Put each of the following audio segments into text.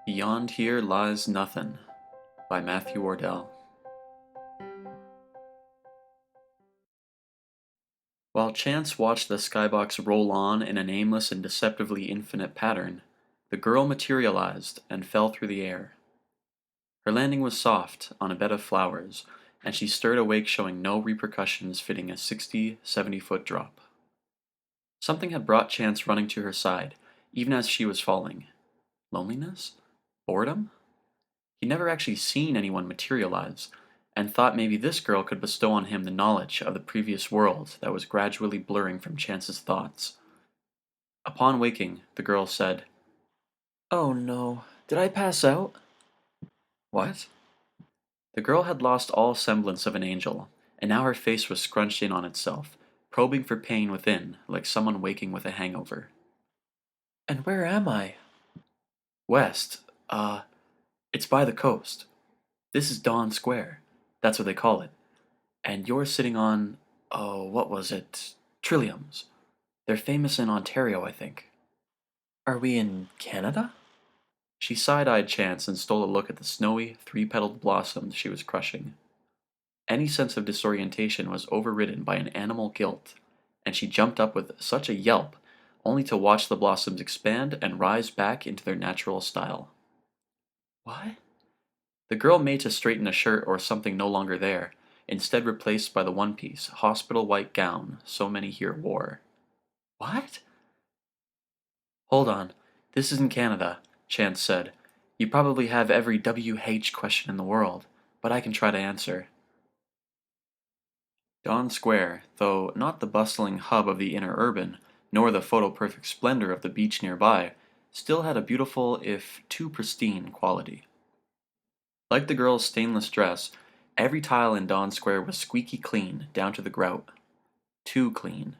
Beyond Here Lies Nothin by Matthew Wardell. While Chance watched the skybox roll on in an aimless and deceptively infinite pattern, the girl materialized and fell through the air. Her landing was soft, on a bed of flowers, and she stirred awake showing no repercussions fitting a 70-foot drop. Something had brought Chance running to her side, even as she was falling. Loneliness? Boredom? He'd never actually seen anyone materialize, and thought maybe this girl could bestow on him the knowledge of the previous world that was gradually blurring from Chance's thoughts. Upon waking, the girl said, "Oh no, did I pass out?" "What?" The girl had lost all semblance of an angel, and now her face was scrunched in on itself, probing for pain within, like someone waking with a hangover. "And where am I?" "West. It's by the coast. This is Dawn Square. That's what they call it. And you're sitting on, oh, what was it? Trilliums. They're famous in Ontario, I think." "Are we in Canada?" She side-eyed Chance and stole a look at the snowy, three-petaled blossoms she was crushing. Any sense of disorientation was overridden by an animal guilt, and she jumped up with such a yelp, only to watch the blossoms expand and rise back into their natural style. "What?" The girl made to straighten a shirt or something no longer there, instead replaced by the one-piece, hospital white gown so many here wore. "What?" "Hold on, this isn't Canada," Chance said. "You probably have every WH question in the world, but I can try to answer." Dawn Square, though not the bustling hub of the inner urban, nor the photo-perfect splendor of the beach nearby, still had a beautiful, if too pristine, quality. Like the girl's stainless dress, every tile in Dawn Square was squeaky clean, down to the grout. Too clean.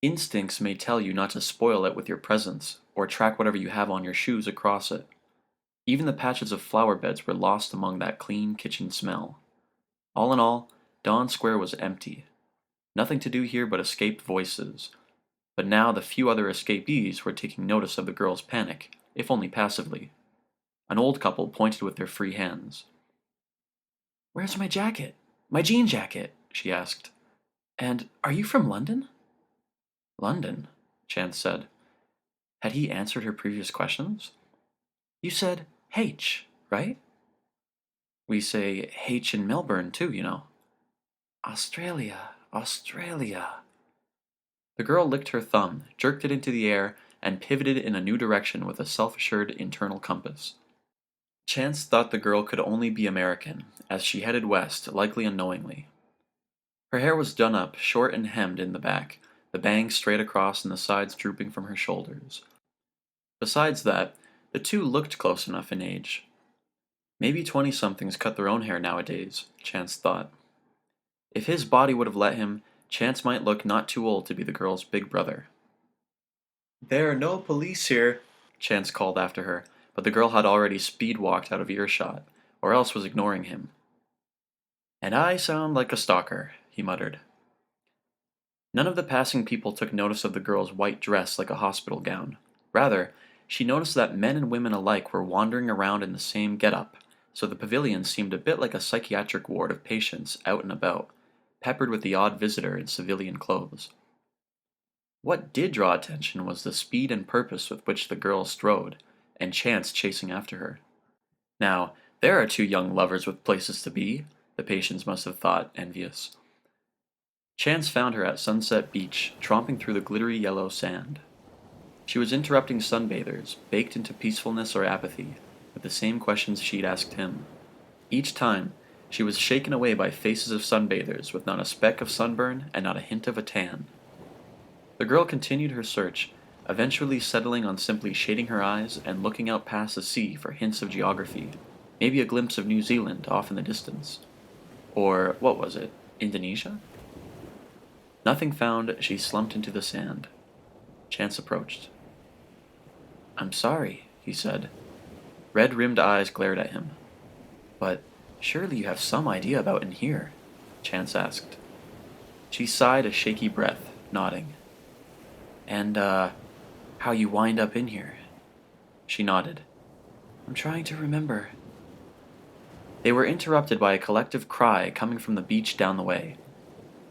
Instincts may tell you not to spoil it with your presence, or track whatever you have on your shoes across it. Even the patches of flower beds were lost among that clean kitchen smell. All in all, Dawn Square was empty. Nothing to do here but escape voices. But now the few other escapees were taking notice of the girl's panic, if only passively. An old couple pointed with their free hands. "Where's my jacket? My jean jacket?" she asked. "And are you from London?" "London?" Chance said. Had he answered her previous questions? "You said H, right?" "We say H in Melbourne too, you know." "Australia, Australia." The girl licked her thumb, jerked it into the air, and pivoted in a new direction with a self-assured internal compass. Chance thought the girl could only be American, as she headed west, likely unknowingly. Her hair was done up, short and hemmed in the back, the bangs straight across and the sides drooping from her shoulders. Besides that, the two looked close enough in age. Maybe 20-somethings cut their own hair nowadays, Chance thought. If his body would have let him, Chance might look not too old to be the girl's big brother. "There are no police here," Chance called after her, but the girl had already speed-walked out of earshot, or else was ignoring him. "And I sound like a stalker," he muttered. None of the passing people took notice of the girl's white dress like a hospital gown. Rather, she noticed that men and women alike were wandering around in the same get-up, so the pavilion seemed a bit like a psychiatric ward of patients out and about, peppered with the odd visitor in civilian clothes. What did draw attention was the speed and purpose with which the girl strode, and Chance chasing after her. Now, there are two young lovers with places to be, the patients must have thought, envious. Chance found her at Sunset Beach, tromping through the glittery yellow sand. She was interrupting sunbathers, baked into peacefulness or apathy, with the same questions she'd asked him. Each time, she was shaken away by faces of sunbathers with not a speck of sunburn and not a hint of a tan. The girl continued her search, eventually settling on simply shading her eyes and looking out past the sea for hints of geography, maybe a glimpse of New Zealand off in the distance. Or, what was it, Indonesia? Nothing found, she slumped into the sand. Chance approached. "I'm sorry," he said. Red-rimmed eyes glared at him. "But surely you have some idea about in here?" Chance asked. She sighed a shaky breath, nodding. "And, how you wind up in here?" She nodded. I'm trying to remember. They were interrupted by a collective cry coming from the beach down the way.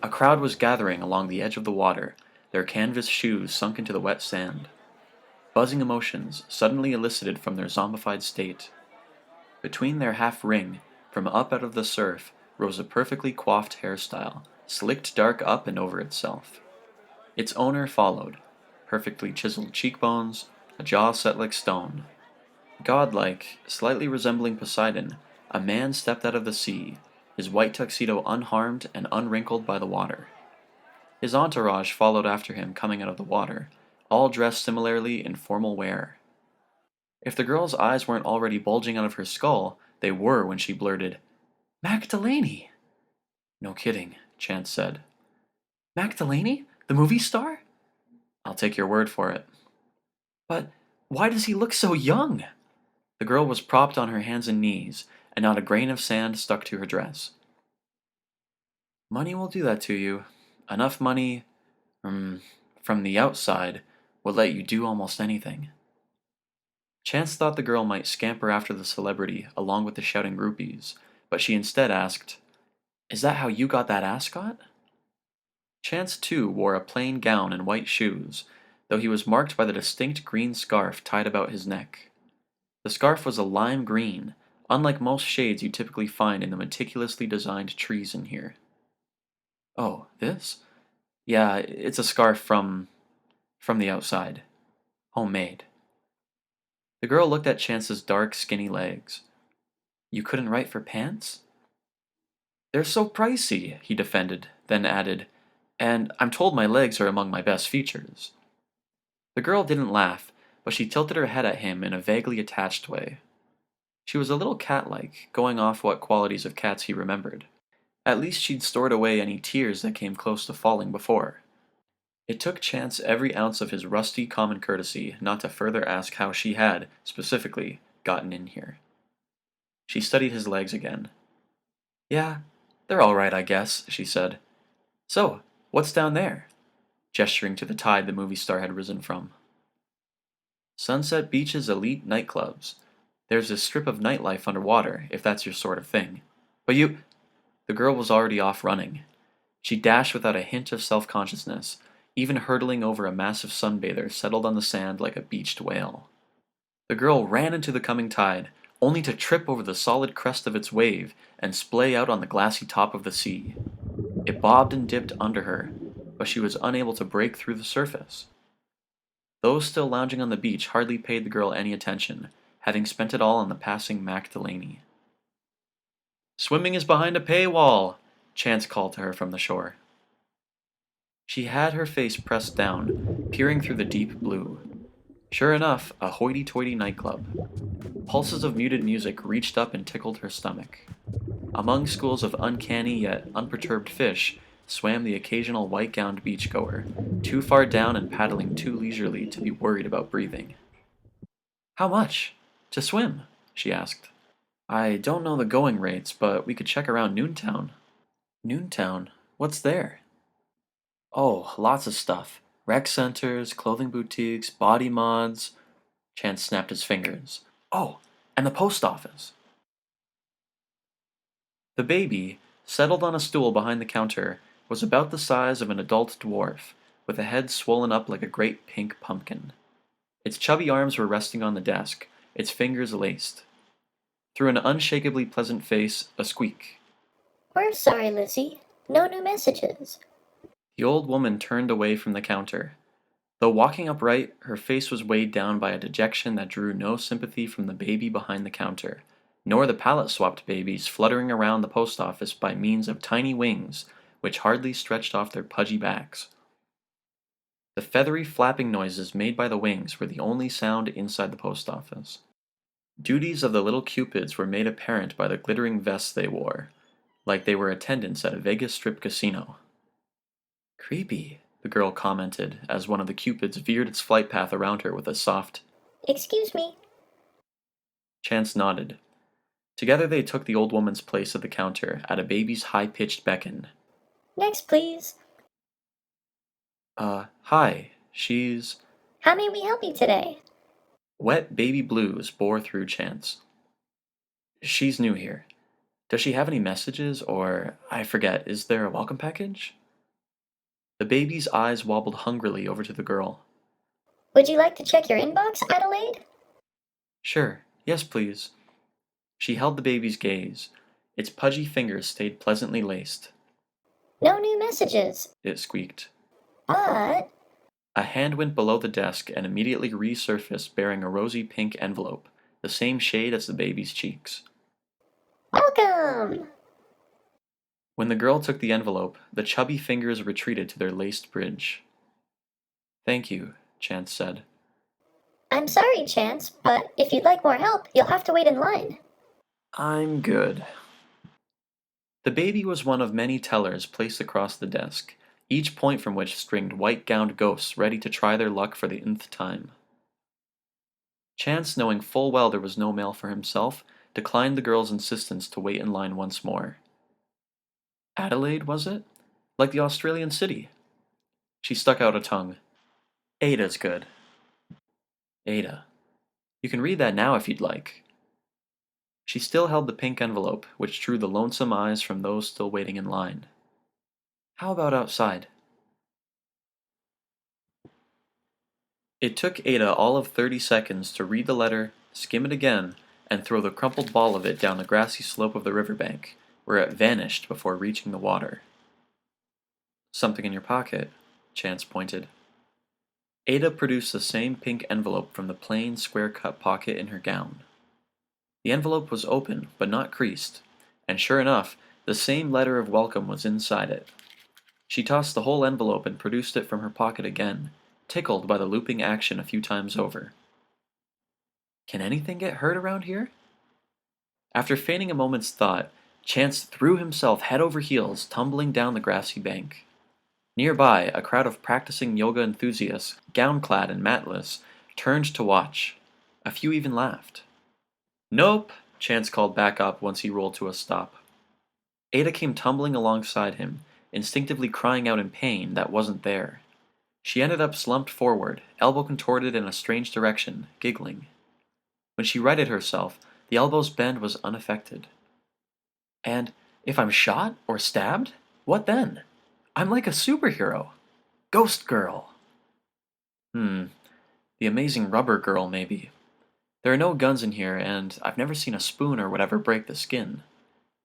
A crowd was gathering along the edge of the water, their canvas shoes sunk into the wet sand. Buzzing emotions suddenly elicited from their zombified state. Between their half ring, from up out of the surf, rose a perfectly coiffed hairstyle, slicked dark up and over itself. Its owner followed, perfectly chiseled cheekbones, a jaw set like stone. Godlike, slightly resembling Poseidon, a man stepped out of the sea, his white tuxedo unharmed and unwrinkled by the water. His entourage followed after him coming out of the water, all dressed similarly in formal wear. If the girl's eyes weren't already bulging out of her skull, they were when she blurted, "Mac Delaney!" "No kidding," Chance said. "Mac Delaney? The movie star?" "I'll take your word for it." "But why does he look so young?" The girl was propped on her hands and knees, and not a grain of sand stuck to her dress. "Money will do that to you. Enough money, from the outside, will let you do almost anything." Chance thought the girl might scamper after the celebrity along with the shouting groupies, but she instead asked, "Is that how you got that ascot?" Chance too wore a plain gown and white shoes, though he was marked by the distinct green scarf tied about his neck. The scarf was a lime green, unlike most shades you typically find in the meticulously designed trees in here. "Oh, this? Yeah, it's a scarf from the outside. Homemade." The girl looked at Chance's dark, skinny legs. "You couldn't write for pants?" "They're so pricey," he defended, then added, "and I'm told my legs are among my best features." The girl didn't laugh, but she tilted her head at him in a vaguely attached way. She was a little cat-like, going off what qualities of cats he remembered. At least she'd stored away any tears that came close to falling before. It took Chance every ounce of his rusty common courtesy not to further ask how she had, specifically, gotten in here. She studied his legs again. "Yeah, they're all right, I guess," she said. "So, what's down there?" Gesturing to the tide the movie star had risen from. "Sunset Beach's elite nightclubs. There's a strip of nightlife underwater, if that's your sort of thing. But you—" The girl was already off running. She dashed without a hint of self-consciousness, even hurtling over a massive sunbather settled on the sand like a beached whale. The girl ran into the coming tide, only to trip over the solid crest of its wave and splay out on the glassy top of the sea. It bobbed and dipped under her, but she was unable to break through the surface. Those still lounging on the beach hardly paid the girl any attention, having spent it all on the passing Mac Delaney. "Swimming is behind a paywall," Chance called to her from the shore. She had her face pressed down, peering through the deep blue. Sure enough, a hoity-toity nightclub. Pulses of muted music reached up and tickled her stomach. Among schools of uncanny yet unperturbed fish swam the occasional white-gowned beachgoer, too far down and paddling too leisurely to be worried about breathing. "How much? To swim?" she asked. "I don't know the going rates, but we could check around Noontown." "Noontown? What's there?" "Oh, lots of stuff. Rec centers, clothing boutiques, body mods." Chance snapped his fingers. "Oh, and the post office." The baby, settled on a stool behind the counter, was about the size of an adult dwarf, with a head swollen up like a great pink pumpkin. Its chubby arms were resting on the desk, its fingers laced. Through an unshakably pleasant face, a squeak. "We're sorry, Lizzie. No new messages." The old woman turned away from the counter. Though walking upright, her face was weighed down by a dejection that drew no sympathy from the baby behind the counter, nor the pallet-swapped babies fluttering around the post office by means of tiny wings which hardly stretched off their pudgy backs. The feathery flapping noises made by the wings were the only sound inside the post office. Duties of the little cupids were made apparent by the glittering vests they wore, like they were attendants at a Vegas Strip casino. "Creepy," the girl commented as one of the cupids veered its flight path around her with a soft, "Excuse me." Chance nodded. Together they took the old woman's place at the counter at a baby's high-pitched beckon. "Next, please." Hi, she's..." "How may we help you today?" Wet baby blues bore through Chance. She's new here. Does she have any messages, or, I forget, is there a welcome package? The baby's eyes wobbled hungrily over to the girl. Would you like to check your inbox, Adelaide? Sure, yes, please. She held the baby's gaze. Its pudgy fingers stayed pleasantly laced. No new messages. It squeaked. But A hand went below the desk and immediately resurfaced bearing a rosy pink envelope, the same shade as the baby's cheeks. welcome! When the girl took the envelope, the chubby fingers retreated to their laced bridge. Thank you, Chance said. I'm sorry, Chance, but if you'd like more help, you'll have to wait in line. I'm good. The baby was one of many tellers placed across the desk, each point from which stringed white-gowned ghosts ready to try their luck for the nth time. Chance, knowing full well there was no mail for himself, declined the girl's insistence to wait in line once more. Adelaide, was it? Like the Australian city. She stuck out a tongue. Ada's good. Ada. You can read that now if you'd like. She still held the pink envelope, which drew the lonesome eyes from those still waiting in line. How about outside? It took Ada all of 30 seconds to read the letter, skim it again, and throw the crumpled ball of it down the grassy slope of the riverbank, where it vanished before reaching the water. Something in your pocket, Chance pointed. Ada produced the same pink envelope from the plain, square-cut pocket in her gown. The envelope was open, but not creased, and sure enough, the same letter of welcome was inside it. She tossed the whole envelope and produced it from her pocket again, tickled by the looping action a few times over. Can anything get hurt around here? After feigning a moment's thought, Chance threw himself head over heels, tumbling down the grassy bank. Nearby, a crowd of practicing yoga enthusiasts, gown-clad and matless, turned to watch. A few even laughed. Nope, Chance called back up once he rolled to a stop. Ada came tumbling alongside him, instinctively crying out in pain that wasn't there. She ended up slumped forward, elbow contorted in a strange direction, giggling. When she righted herself, the elbow's bend was unaffected. And if I'm shot or stabbed, what then? I'm like a superhero. Ghost girl. The amazing rubber girl, maybe. There are no guns in here, and I've never seen a spoon or whatever break the skin.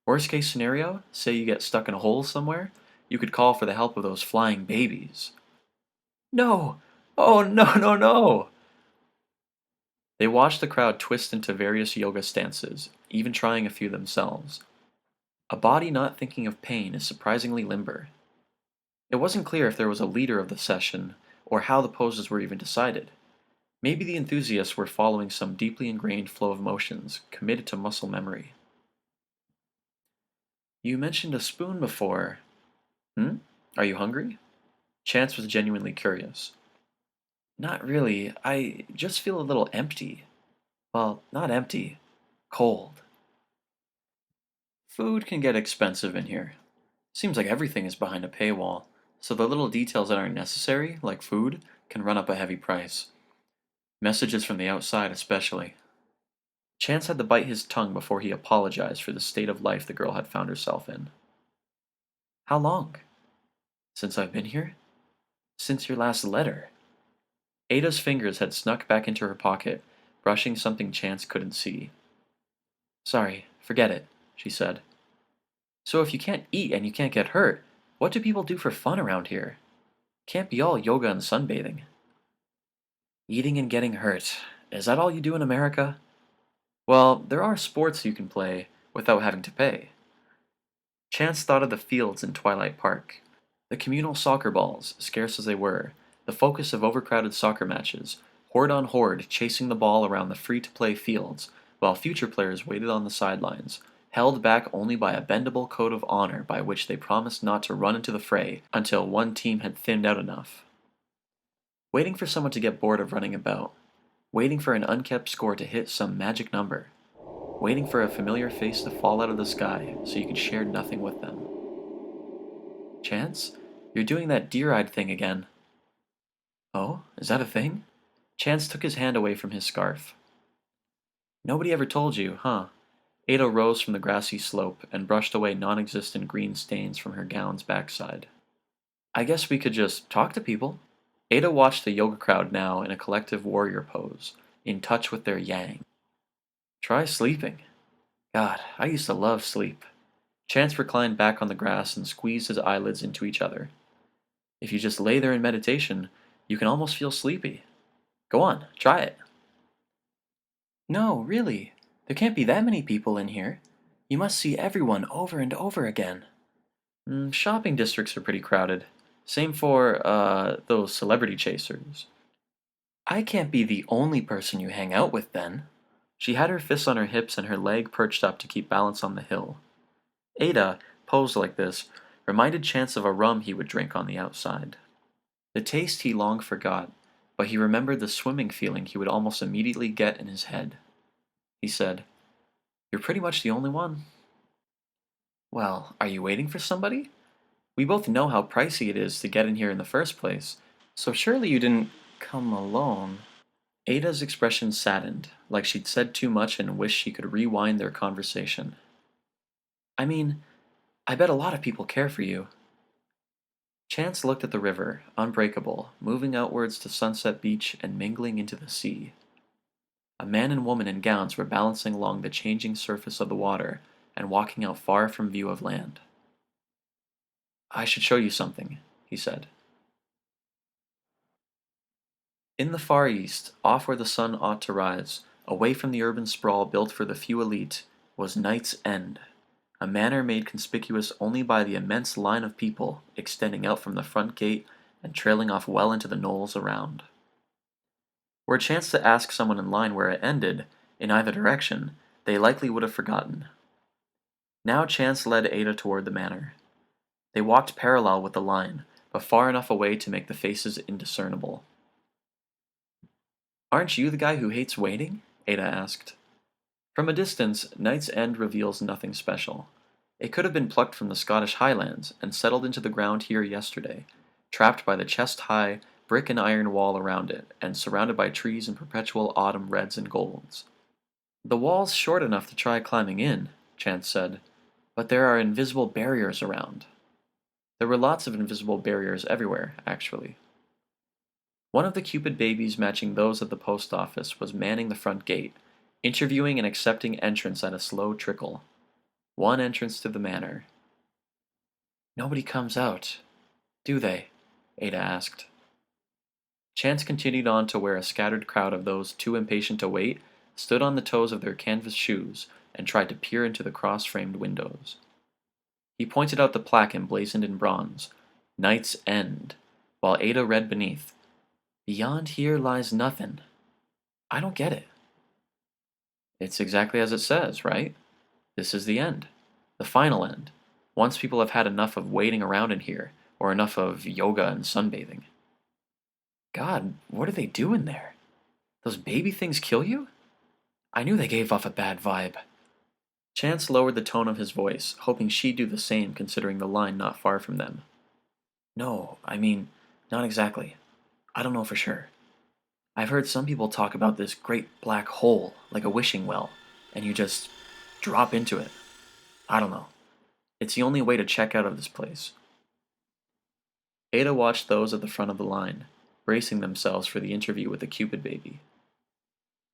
Worst case scenario, say you get stuck in a hole somewhere, you could call for the help of those flying babies. No! Oh, no, no, no! They watched the crowd twist into various yoga stances, even trying a few themselves. A body not thinking of pain is surprisingly limber. It wasn't clear if there was a leader of the session, or how the poses were even decided. Maybe the enthusiasts were following some deeply ingrained flow of motions, committed to muscle memory. You mentioned a spoon before. Are you hungry? Chance was genuinely curious. Not really. I just feel a little empty. Well, not empty. Cold. Food can get expensive in here. Seems like everything is behind a paywall, so the little details that aren't necessary, like food, can run up a heavy price. Messages from the outside especially. Chance had to bite his tongue before he apologized for the state of life the girl had found herself in. How long? Since I've been here? Since your last letter. Ada's fingers had snuck back into her pocket, brushing something Chance couldn't see. Sorry, forget it, she said. So if you can't eat and you can't get hurt, what do people do for fun around here? Can't be all yoga and sunbathing. Eating and getting hurt. Is that all you do in America? Well, there are sports you can play without having to pay. Chance thought of the fields in Twilight Park. The communal soccer balls, scarce as they were, the focus of overcrowded soccer matches, horde on horde chasing the ball around the free-to-play fields, while future players waited on the sidelines, held back only by a bendable code of honor by which they promised not to run into the fray until one team had thinned out enough. Waiting for someone to get bored of running about. Waiting for an unkept score to hit some magic number. Waiting for a familiar face to fall out of the sky so you could share nothing with them. Chance, you're doing that deer-eyed thing again. Oh, is that a thing? Chance took his hand away from his scarf. Nobody ever told you, huh? Ada rose from the grassy slope and brushed away non-existent green stains from her gown's backside. I guess we could just talk to people. Ada watched the yoga crowd now in a collective warrior pose, in touch with their yang. Try sleeping. God, I used to love sleep. Chance reclined back on the grass and squeezed his eyelids into each other. If you just lay there in meditation, you can almost feel sleepy. Go on, try it. No, really. There can't be that many people in here. You must see everyone over and over again. Shopping districts are pretty crowded. Same for, those celebrity chasers. I can't be the only person you hang out with then. She had her fists on her hips and her leg perched up to keep balance on the hill. Ada, posed like this, reminded Chance of a rum he would drink on the outside. The taste he long forgot, but he remembered the swimming feeling he would almost immediately get in his head. He said, "You're pretty much the only one." Well, are you waiting for somebody? We both know how pricey it is to get in here in the first place, so surely you didn't come alone. Ada's expression saddened, like she'd said too much and wished she could rewind their conversation. I mean, I bet a lot of people care for you. Chance looked at the river, unbreakable, moving outwards to Sunset Beach and mingling into the sea. A man and woman in gowns were balancing along the changing surface of the water and walking out far from view of land. I should show you something, he said. In the far east, off where the sun ought to rise, away from the urban sprawl built for the few elite, was Night's End, a manor made conspicuous only by the immense line of people extending out from the front gate and trailing off well into the knolls around. Were it chance to ask someone in line where it ended, in either direction, they likely would have forgotten. Now Chance led Ada toward the manor. They walked parallel with the line, but far enough away to make the faces indiscernible. Aren't you the guy who hates waiting? Ada asked. From a distance, Night's End reveals nothing special. It could have been plucked from the Scottish Highlands and settled into the ground here yesterday, trapped by the chest-high, brick and iron wall around it, and surrounded by trees in perpetual autumn reds and golds. The wall's short enough to try climbing in, Chance said, but there are invisible barriers around. There were lots of invisible barriers everywhere, actually. One of the Cupid babies matching those at the post office was manning the front gate, interviewing and accepting entrance at a slow trickle. One entrance to the manor. Nobody comes out, do they? Ada asked. Chance continued on to where a scattered crowd of those too impatient to wait stood on the toes of their canvas shoes and tried to peer into the cross-framed windows. He pointed out the plaque emblazoned in bronze, Night's End, while Ada read beneath, Beyond here lies Nothin. I don't get it. It's exactly as it says, right? This is the end. The final end. Once people have had enough of waiting around in here, or enough of yoga and sunbathing. God, what are they doing there? Those baby things kill you? I knew they gave off a bad vibe. Chance lowered the tone of his voice, hoping she'd do the same considering the line not far from them. No, I mean, not exactly. I don't know for sure. I've heard some people talk about this great black hole, like a wishing well, and you just drop into it. I don't know. It's the only way to check out of this place. Ada watched those at the front of the line, bracing themselves for the interview with the Cupid baby.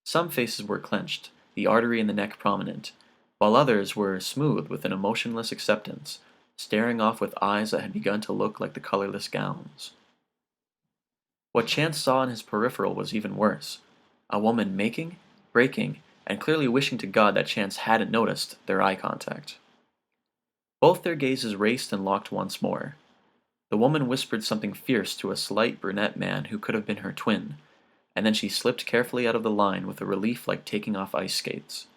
Some faces were clenched, the artery in the neck prominent, while others were smooth with an emotionless acceptance, staring off with eyes that had begun to look like the colorless gowns. What Chance saw in his peripheral was even worse. A woman making, breaking, and clearly wishing to God that Chance hadn't noticed their eye contact. Both their gazes raced and locked once more. The woman whispered something fierce to a slight brunette man who could have been her twin, and then she slipped carefully out of the line with a relief like taking off ice skates.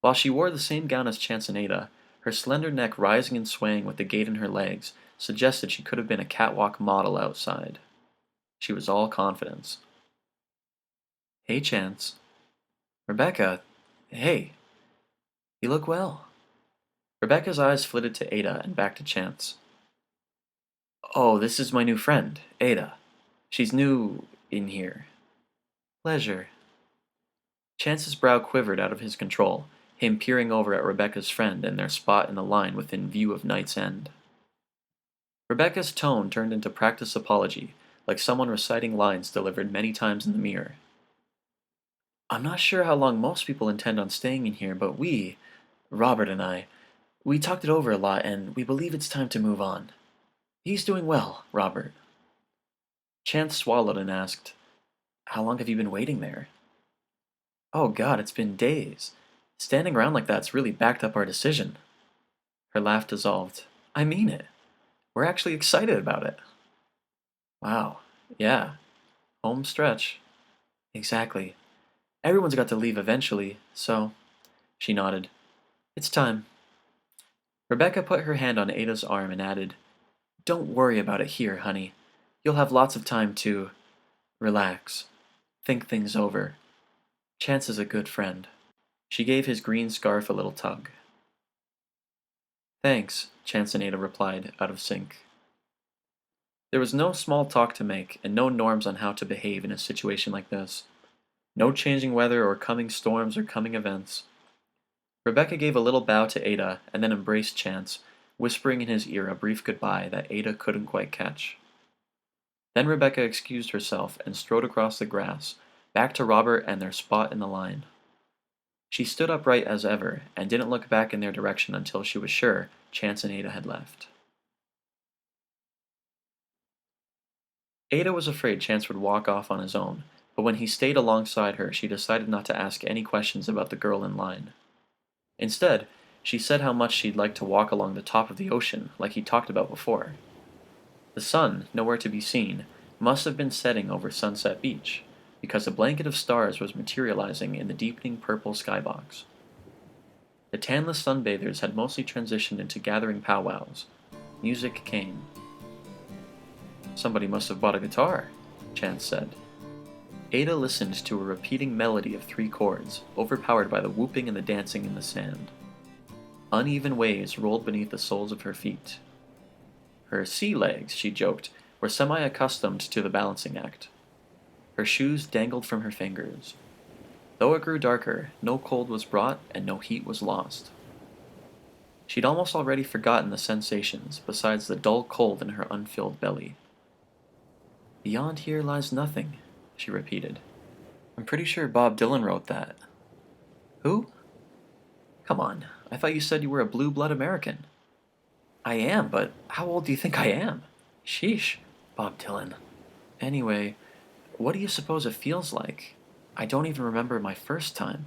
While she wore the same gown as Chance and Ada, her slender neck rising and swaying with the gait in her legs suggested she could have been a catwalk model outside. She was all confidence. Hey, Chance. Rebecca, hey. You look well. Rebecca's eyes flitted to Ada and back to Chance. Oh, this is my new friend, Ada. She's new in here. Pleasure. Chance's brow quivered out of his control, him peering over at Rebecca's friend and their spot in the line within view of Night's End. Rebecca's tone turned into practiced apology, like someone reciting lines delivered many times in the mirror. I'm not sure how long most people intend on staying in here, but Robert and I, we talked it over a lot and we believe it's time to move on. He's doing well, Robert. Chance swallowed and asked, How long have you been waiting there? Oh God, it's been days. Standing around like that's really backed up our decision. Her laugh dissolved. I mean it. We're actually excited about it. Wow. Yeah. Home stretch. Exactly. Everyone's got to leave eventually, so. She nodded. It's time. Rebecca put her hand on Ada's arm and added, Don't worry about it here, honey. You'll have lots of time to relax, think things over. Chance is a good friend. She gave his green scarf a little tug. Thanks, Chance and Ada replied, out of sync. There was no small talk to make, and no norms on how to behave in a situation like this. No changing weather or coming storms or coming events. Rebecca gave a little bow to Ada and then embraced Chance, whispering in his ear a brief goodbye that Ada couldn't quite catch. Then Rebecca excused herself and strode across the grass, back to Robert and their spot in the line. She stood upright as ever and didn't look back in their direction until she was sure Chance and Ada had left. Ada was afraid Chance would walk off on his own, but when he stayed alongside her, she decided not to ask any questions about the girl in line. Instead, she said how much she'd like to walk along the top of the ocean, like he talked about before. The sun, nowhere to be seen, must have been setting over Sunset Beach, because a blanket of stars was materializing in the deepening purple skybox. The tanless sunbathers had mostly transitioned into gathering powwows. Music came. Somebody must have bought a guitar, Chance said. Ada listened to a repeating melody of 3 chords, overpowered by the whooping and the dancing in the sand. Uneven waves rolled beneath the soles of her feet. Her sea legs, she joked, were semi-accustomed to the balancing act. Her shoes dangled from her fingers. Though it grew darker, no cold was brought and no heat was lost. She'd almost already forgotten the sensations, besides the dull cold in her unfilled belly. Beyond here lies nothing, she repeated. I'm pretty sure Bob Dylan wrote that. Who? Come on, I thought you said you were a blue-blood American. I am, but how old do you think I am? Sheesh, Bob Dylan. Anyway, what do you suppose it feels like? I don't even remember my first time.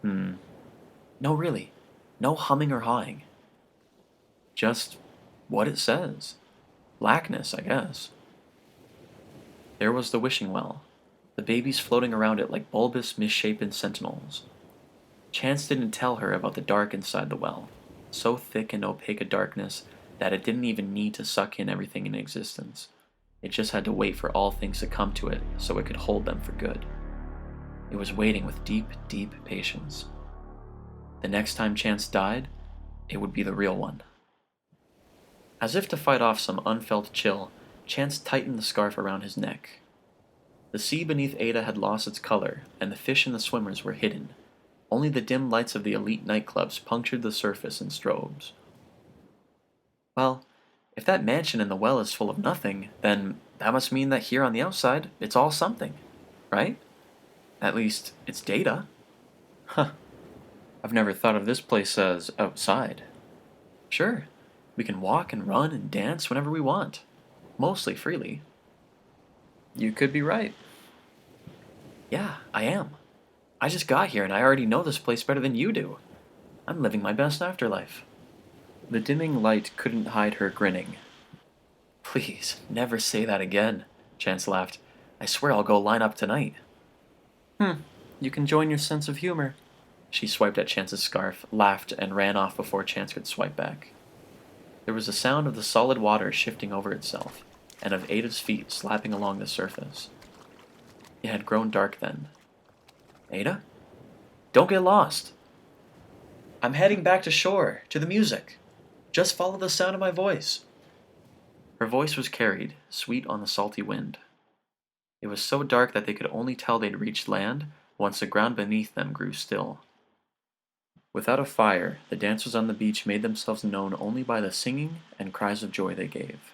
No, really. No humming or hawing. Just what it says. Blackness, I guess. There was the wishing well, the babies floating around it like bulbous, misshapen sentinels. Chance didn't tell her about the dark inside the well, so thick and opaque a darkness that it didn't even need to suck in everything in existence. It just had to wait for all things to come to it so it could hold them for good. It was waiting with deep, deep patience. The next time Chance died, it would be the real one. As if to fight off some unfelt chill, Chance tightened the scarf around his neck. The sea beneath Ada had lost its color, and the fish and the swimmers were hidden. Only the dim lights of the elite nightclubs punctured the surface in strobes. Well, if that mansion in the well is full of nothing, then that must mean that here on the outside, it's all something, right? At least, it's data. Huh. I've never thought of this place as outside. Sure, we can walk and run and dance whenever we want. Mostly freely. You could be right. Yeah, I am. I just got here and I already know this place better than you do. I'm living my best afterlife. The dimming light couldn't hide her grinning. Please, never say that again, Chance laughed. I swear I'll go line up tonight. You can join your sense of humor. She swiped at Chance's scarf, laughed, and ran off before Chance could swipe back. There was the sound of the solid water shifting over itself, and of Ada's feet slapping along the surface. It had grown dark then. Ada? Don't get lost! I'm heading back to shore, to the music. Just follow the sound of my voice. Her voice was carried, sweet on the salty wind. It was so dark that they could only tell they'd reached land once the ground beneath them grew still. Without a fire, the dancers on the beach made themselves known only by the singing and cries of joy they gave.